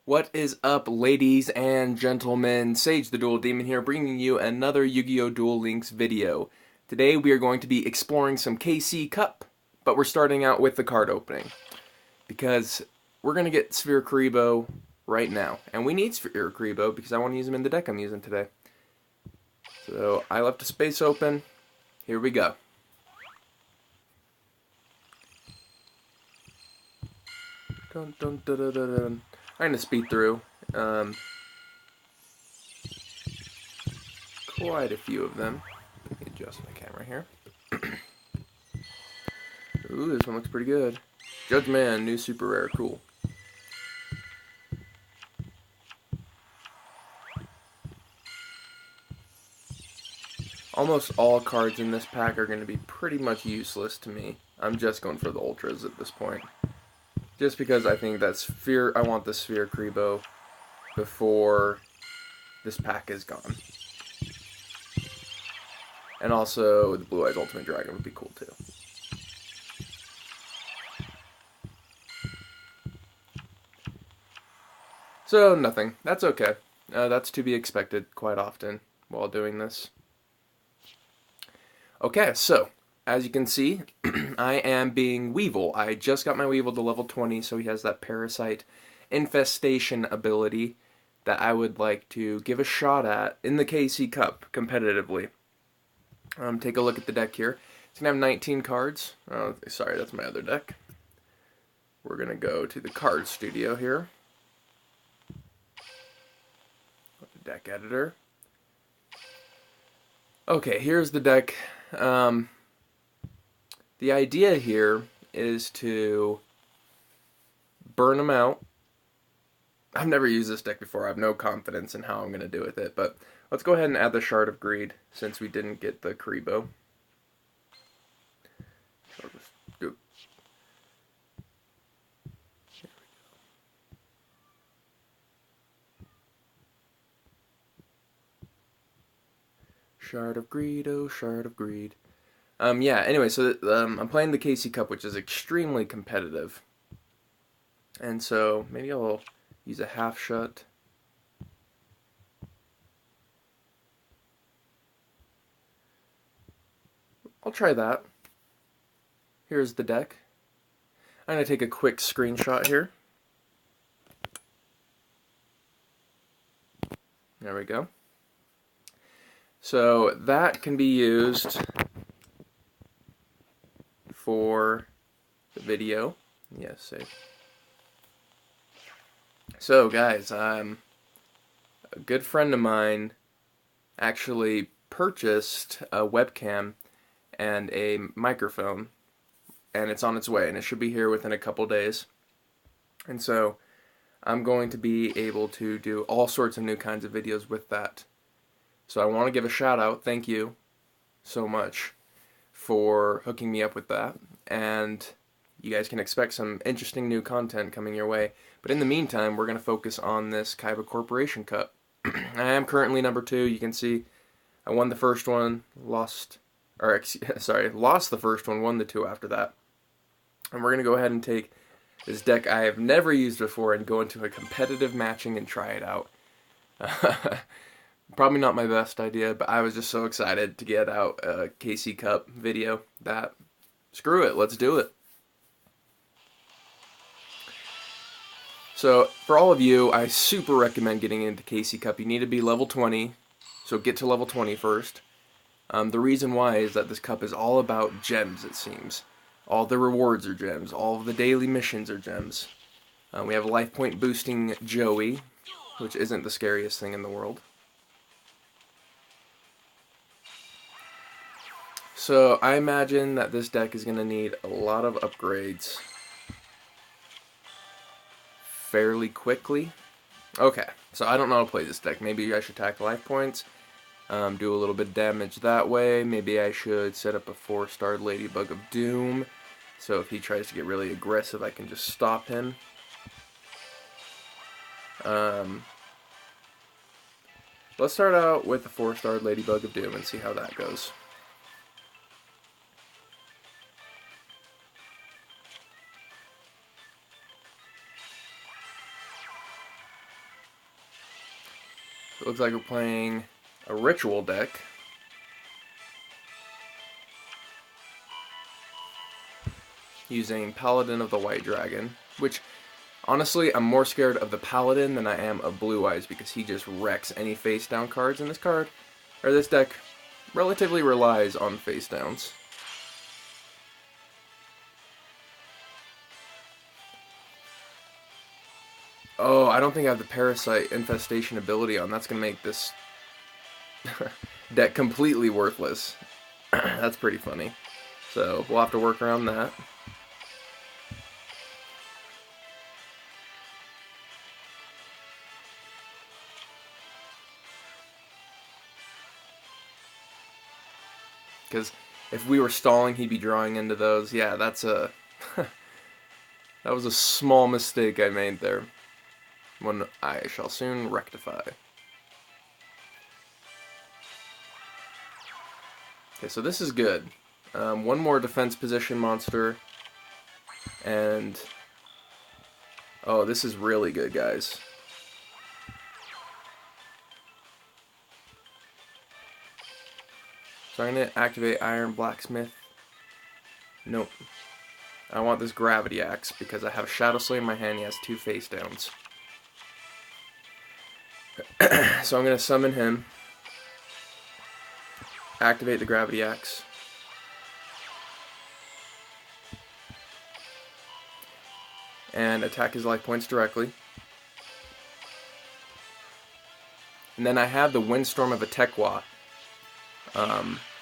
What is up, ladies and gentlemen? Sage the Duel Demon here, bringing you another Yu-Gi-Oh! Duel Links video. Today we are going to be exploring some KC Cup, but we're starting out with the card opening. Because we're going to get Sphere Karibo right now. And we need Sphere Karibo because I want to use them in the deck I'm using today. So I left a space open. Here we go. Dun, dun, dun, dun, dun, dun. I'm going to speed through. Quite a few of them. Let me adjust my camera here. Ooh, this one looks pretty good. Judge Man, new super rare, cool. Almost all cards in this pack are going to be pretty much useless to me. I'm just going for the ultras at this point. Just because I think that Sphere, I want the Sphere Karibo before this pack is gone. And also, the Blue Eyes Ultimate Dragon would be cool too. So, nothing. That's okay. That's to be expected quite often while doing this. Okay, so, as you can see, I am being Weevil. I just got my Weevil to level 20, so he has that Parasite Infestation ability that I would like to give a shot at in the KC Cup competitively. Take a look at the deck here. It's going to have 19 cards. Oh, sorry, that's my other deck. We're going to go to the card studio here. Deck editor. Okay, here's the deck. The idea here is to burn them out. I've never used this deck before. I have no confidence in how I'm going to do with it, but let's go ahead and add the Shard of Greed since we didn't get the Karibo. I'll just do. Shard of Greed, oh Shard of Greed. Yeah, anyway, so I'm playing the KC Cup, which is extremely competitive. And so maybe I'll use a half shut. I'll try that. Here's the deck. I'm going to take a quick screenshot here. There we go. So that can be used for the video. Yes, save. So guys, a good friend of mine actually purchased a webcam and a microphone, and it's on its way, and it should be here within a couple days. And so I'm going to be able to do all sorts of new kinds of videos with that. So I want to give a shout out, thank you so much for hooking me up with that, and you guys can expect some interesting new content coming your way. But in the meantime, we're going to focus on this Kaiba Corporation Cup. I am currently number 2. You can see I won the first one, lost the first one, won the 2 after that. And we're going to go ahead and take this deck I have never used before and go into a competitive matching and try it out. Probably not my best idea, but I was just so excited to get out a KC Cup video that, screw it, let's do it. So, for all of you, I super recommend getting into KC Cup. You need to be level 20, so get to level 20 first. The reason why is that this cup is all about gems, it seems. All the rewards are gems. All of the daily missions are gems. We have a life point boosting Joey, which isn't the scariest thing in the world. So I imagine that this deck is going to need a lot of upgrades fairly quickly. Okay, so I don't know how to play this deck. Maybe I should attack life points, do a little bit of damage that way. Maybe I should set up a 4-star Ladybug of Doom, so if he tries to get really aggressive, I can just stop him. Let's start out with the 4-star Ladybug of Doom and see how that goes. It looks like we're playing a ritual deck. Using Paladin of the White Dragon, which honestly I'm more scared of the Paladin than I am of Blue Eyes because he just wrecks any face down cards, and this deck relatively relies on face downs. Oh, I don't think I have the Parasite Infestation ability on. That's going to make this deck completely worthless. That's pretty funny. So we'll have to work around that. Because if we were stalling, he'd be drawing into those. Yeah, that's a... that was a small mistake I made there. One I shall soon rectify. Okay, so this is good. One more defense position monster. And... oh, this is really good, guys. So I'm going to activate Iron Blacksmith. Nope. I want this Gravity Axe because I have Shadow Slayer in my hand. He has 2 face downs. So I'm going to summon him. Activate the Gravity Axe. And attack his life points directly. And then I have the Windstorm of Atekwa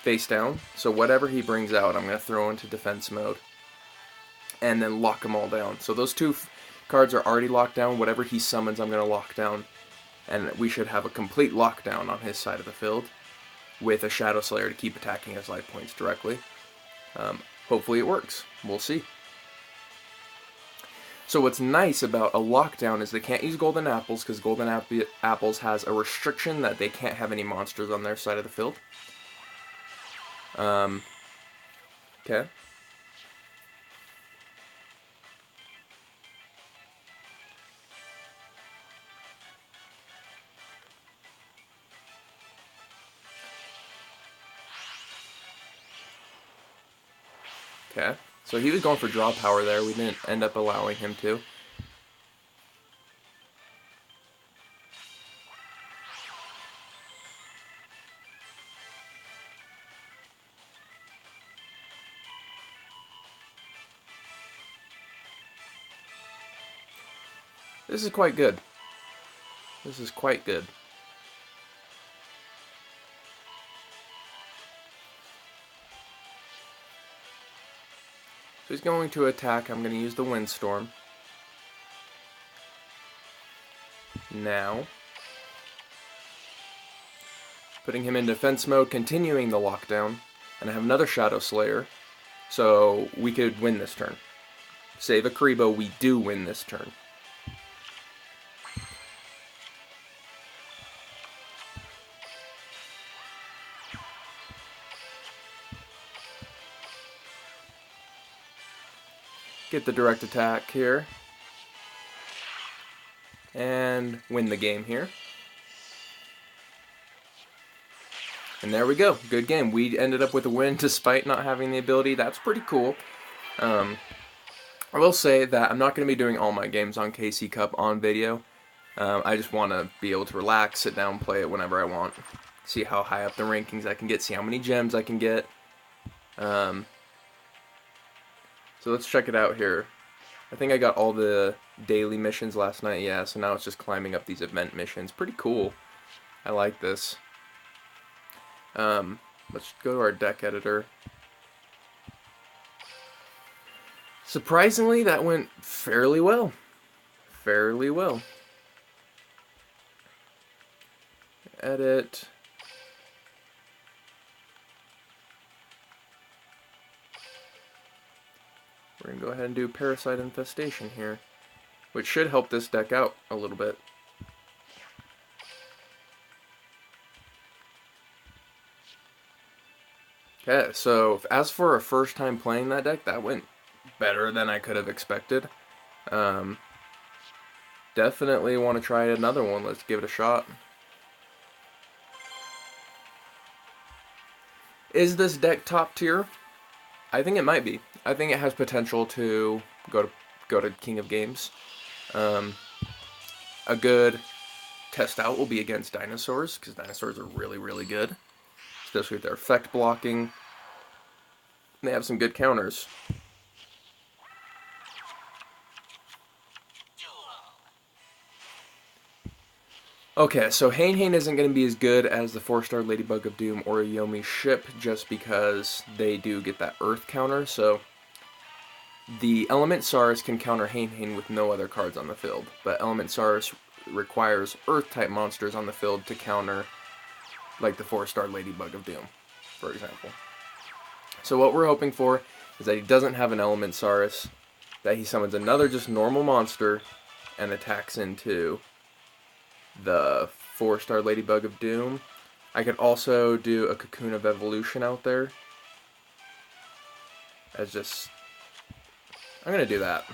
face down. So whatever he brings out, I'm going to throw into defense mode. And then lock them all down. So those 2 cards are already locked down. Whatever he summons, I'm going to lock down. And we should have a complete lockdown on his side of the field with a Shadow Slayer to keep attacking his life points directly. Hopefully it works. We'll see. So what's nice about a lockdown is they can't use Golden Apples because Golden Apples has a restriction that they can't have any monsters on their side of the field. Okay. Okay. So he was going for draw power there. We didn't end up allowing him to. This is quite good. This is quite good. So he's going to attack. I'm going to use the Windstorm. Now. Putting him in defense mode, continuing the lockdown. And I have another Shadow Slayer. So we could win this turn. Save a Karibo, we do win this turn. Get the direct attack here. And win the game here. And there we go. Good game. We ended up with a win despite not having the ability. That's pretty cool. I will say that I'm not going to be doing all my games on KC Cup on video. I just want to be able to relax, sit down, play it whenever I want. See how high up the rankings I can get, see how many gems I can get. So let's check it out here. I think I got all the daily missions last night, yeah, so now it's just climbing up these event missions. Pretty cool. I like this. Let's go to our deck editor. Surprisingly, that went fairly well. Fairly well. Edit. We're going to go ahead and do Parasite Infestation here, which should help this deck out a little bit. Okay, so as for a first time playing that deck, that went better than I could have expected. Definitely want to try another one. Let's give it a shot. Is this deck top tier? I think it might be. I think it has potential to go to King of Games. A good test out will be against dinosaurs, because dinosaurs are really, really good, especially with their effect blocking. They have some good counters. Okay, so Hane isn't going to be as good as the 4-star Ladybug of Doom or Yomi ship, just because they do get that Earth counter. So the Element Saurus can counter Hane with no other cards on the field, but Element Saurus requires Earth-type monsters on the field to counter, like the 4-star Ladybug of Doom, for example. So what we're hoping for is that he doesn't have an Element Saurus, that he summons another just normal monster and attacks into the 4-star Ladybug of Doom. I could also do a Cocoon of Evolution out there. As just... I'm going to do that.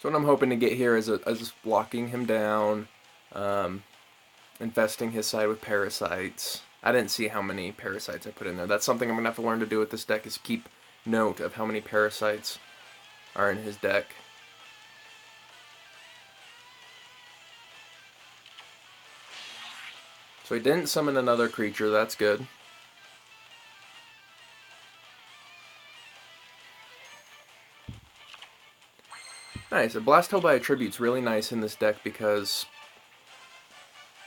So what I'm hoping to get here is just blocking him down, infesting his side with Parasites. I didn't see how many Parasites I put in there. That's something I'm going to have to learn to do with this deck, is keep note of how many Parasites are in his deck. So he didn't summon another creature, that's good. Nice, a Blast Hell by Attribute's really nice in this deck because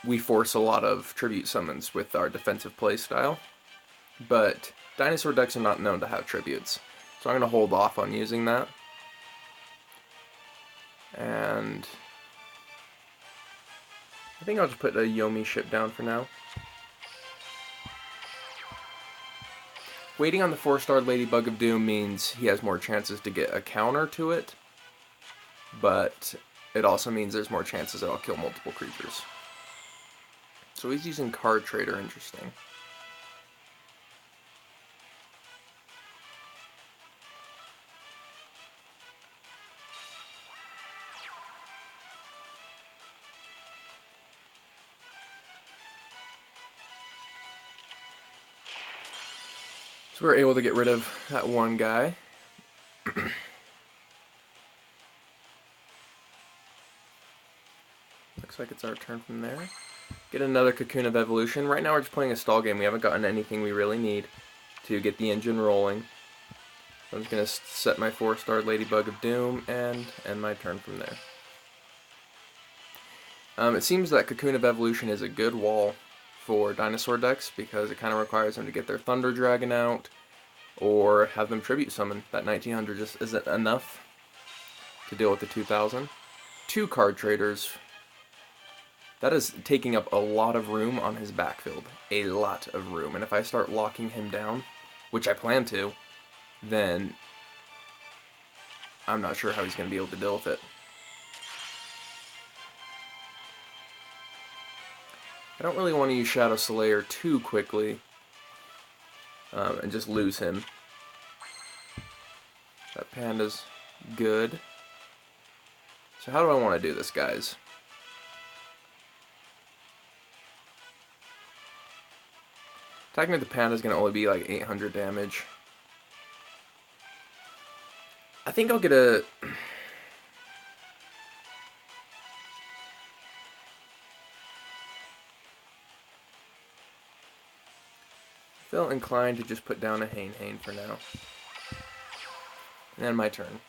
we force a lot of Tribute summons with our defensive playstyle. But dinosaur decks are not known to have Tributes, so I'm going to hold off on using that. And I think I'll just put a Yomi ship down for now. Waiting on the 4-star Ladybug of Doom means he has more chances to get a counter to it, but it also means there's more chances that I'll kill multiple creatures. So he's using Card Trader, interesting. So we're able to get rid of that one guy. Looks like it's our turn from there. Get another Cocoon of Evolution. Right now we're just playing a stall game. We haven't gotten anything we really need to get the engine rolling. So I'm just going to set my 4-star Ladybug of Doom and end my turn from there. It seems that Cocoon of Evolution is a good wall for dinosaur decks because it kind of requires them to get their Thunder Dragon out or have them tribute summon. That 1900 just isn't enough to deal with the 2000. 2 Card Traders. That is taking up a lot of room on his backfield. A lot of room. And if I start locking him down, which I plan to, then I'm not sure how he's going to be able to deal with it. I don't really want to use Shadow Slayer too quickly and just lose him. That panda's good. So how do I want to do this, guys? Attacking with the panda is going to only be like 800 damage. I think I'll get a... feel inclined to just put down a Hane for now. And my turn.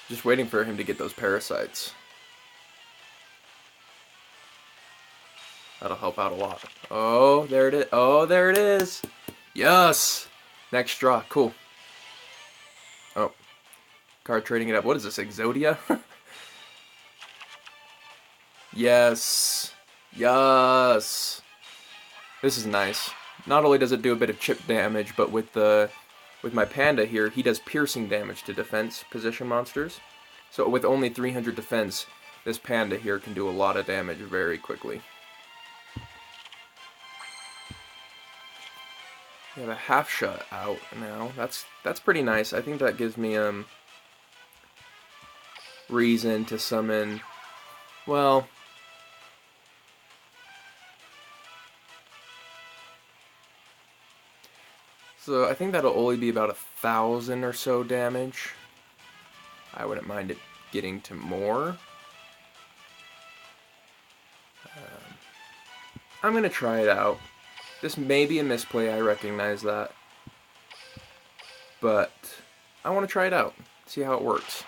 Just waiting for him to get those parasites. That'll help out a lot. Oh, there it is. Oh, there it is. Yes! Next draw. Cool. Oh. Card trading it up. What is this, Exodia? Yes. Yes. This is nice. Not only does it do a bit of chip damage, but with my panda here, he does piercing damage to defense position monsters. So with only 300 defense, this panda here can do a lot of damage very quickly. We have a half shot out now. That's pretty nice. I think that gives me reason to summon, well, so I think that'll only be about 1,000 or so damage. I wouldn't mind it getting to more. I'm going to try it out. This may be a misplay, I recognize that. But I want to try it out, see how it works.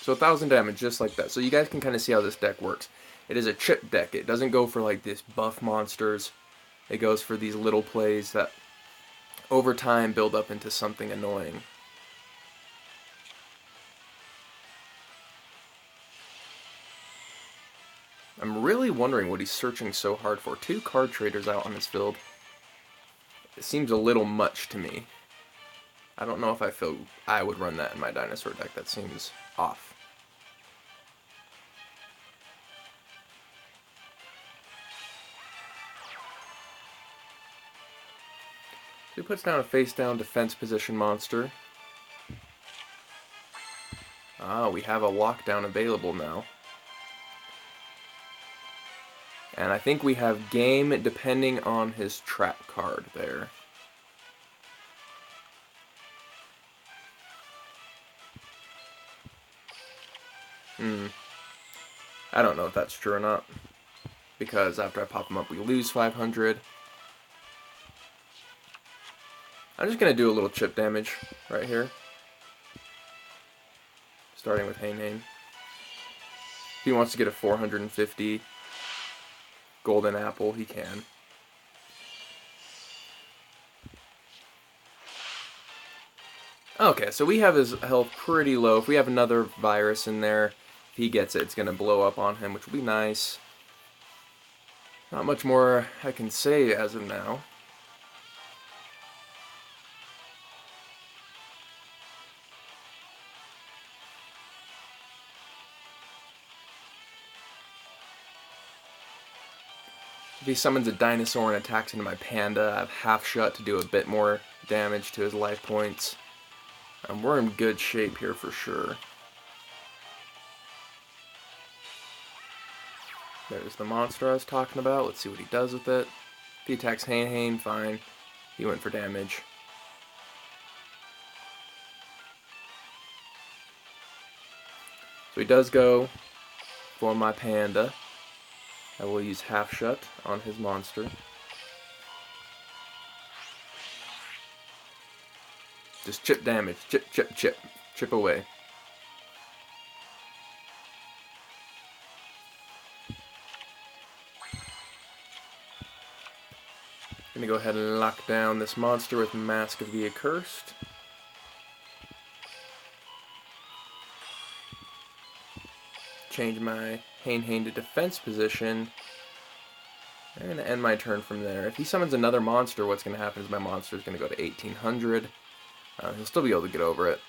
So 1,000 damage, just like that. So you guys can kind of see how this deck works. It is a chip deck. It doesn't go for like this buff monsters. It goes for these little plays that over time build up into something annoying. I'm really wondering what he's searching so hard for. 2 card traders out on his field. It seems a little much to me. I don't know if I feel I would run that in my dinosaur deck. That seems off. He puts down a face-down defense position monster. Ah, we have a lockdown available now. And I think we have game depending on his trap card there. I don't know if that's true or not. Because after I pop him up, we lose 500. I'm just going to do a little chip damage right here. Starting with Hain Hain. If he wants to get a 450 golden apple, he can. Okay, so we have his health pretty low. If we have another virus in there, if he gets it, it's going to blow up on him, which will be nice. Not much more I can say as of now. If he summons a dinosaur and attacks into my panda, I have half shut to do a bit more damage to his life points. And we're in good shape here for sure. There's the monster I was talking about. Let's see what he does with it. If he attacks Hain Hain, fine. He went for damage. So he does go for my panda. I will use half shut on his monster. Just chip damage. Chip, chip, chip. Chip away. Gonna go ahead and lock down this monster with Mask of the Accursed. Change my Hain Hain to defense position. I'm going to end my turn from there. If he summons another monster, what's going to happen is my monster is going to go to 1,800. He'll still be able to get over it,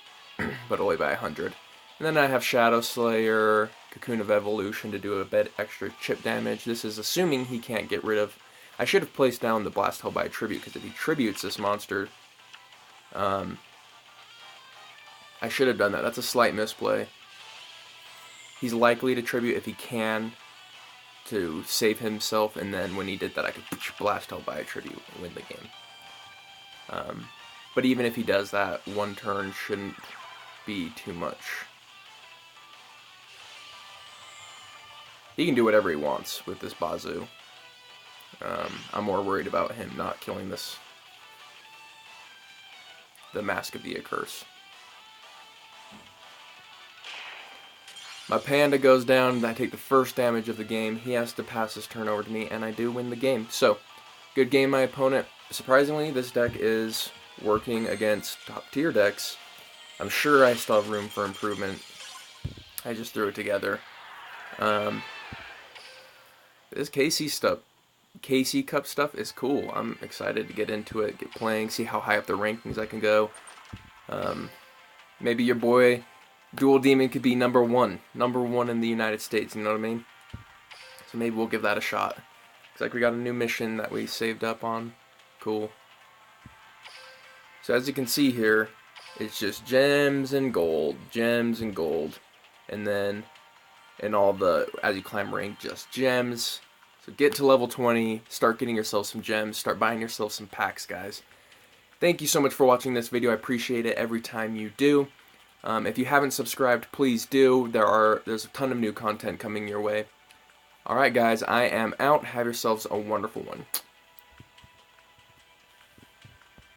but only by 100. And then I have Shadow Slayer, Cocoon of Evolution to do a bit extra chip damage. This is assuming he can't get rid of... I should have placed down the Blast Hell by Tribute, because if he tributes this monster... I should have done that. That's a slight misplay. He's likely to tribute if he can to save himself, and then when he did that I could Blast Hell by a Tribute and win the game. But even if he does that, one turn shouldn't be too much. He can do whatever he wants with this Bazoo. I'm more worried about him not killing the Mask of the Accursed. My panda goes down, and I take the first damage of the game. He has to pass his turn over to me, and I do win the game. So, good game, my opponent. Surprisingly, this deck is working against top-tier decks. I'm sure I still have room for improvement. I just threw it together. This KC Cup stuff is cool. I'm excited to get into it, get playing, see how high up the rankings I can go. Maybe your boy... Duel Demon could be number one in the United States, you know what I mean? So maybe we'll give that a shot. Looks like we got a new mission that we saved up on. Cool. So as you can see here, it's just gems and gold, gems and gold. and then in all the, as you climb rank, just gems. So get to level 20, start getting yourself some gems, start buying yourself some packs, guys. Thank you so much for watching this video. I appreciate it every time you do. If you haven't subscribed, please do. There's a ton of new content coming your way. Alright guys, I am out. Have yourselves a wonderful one.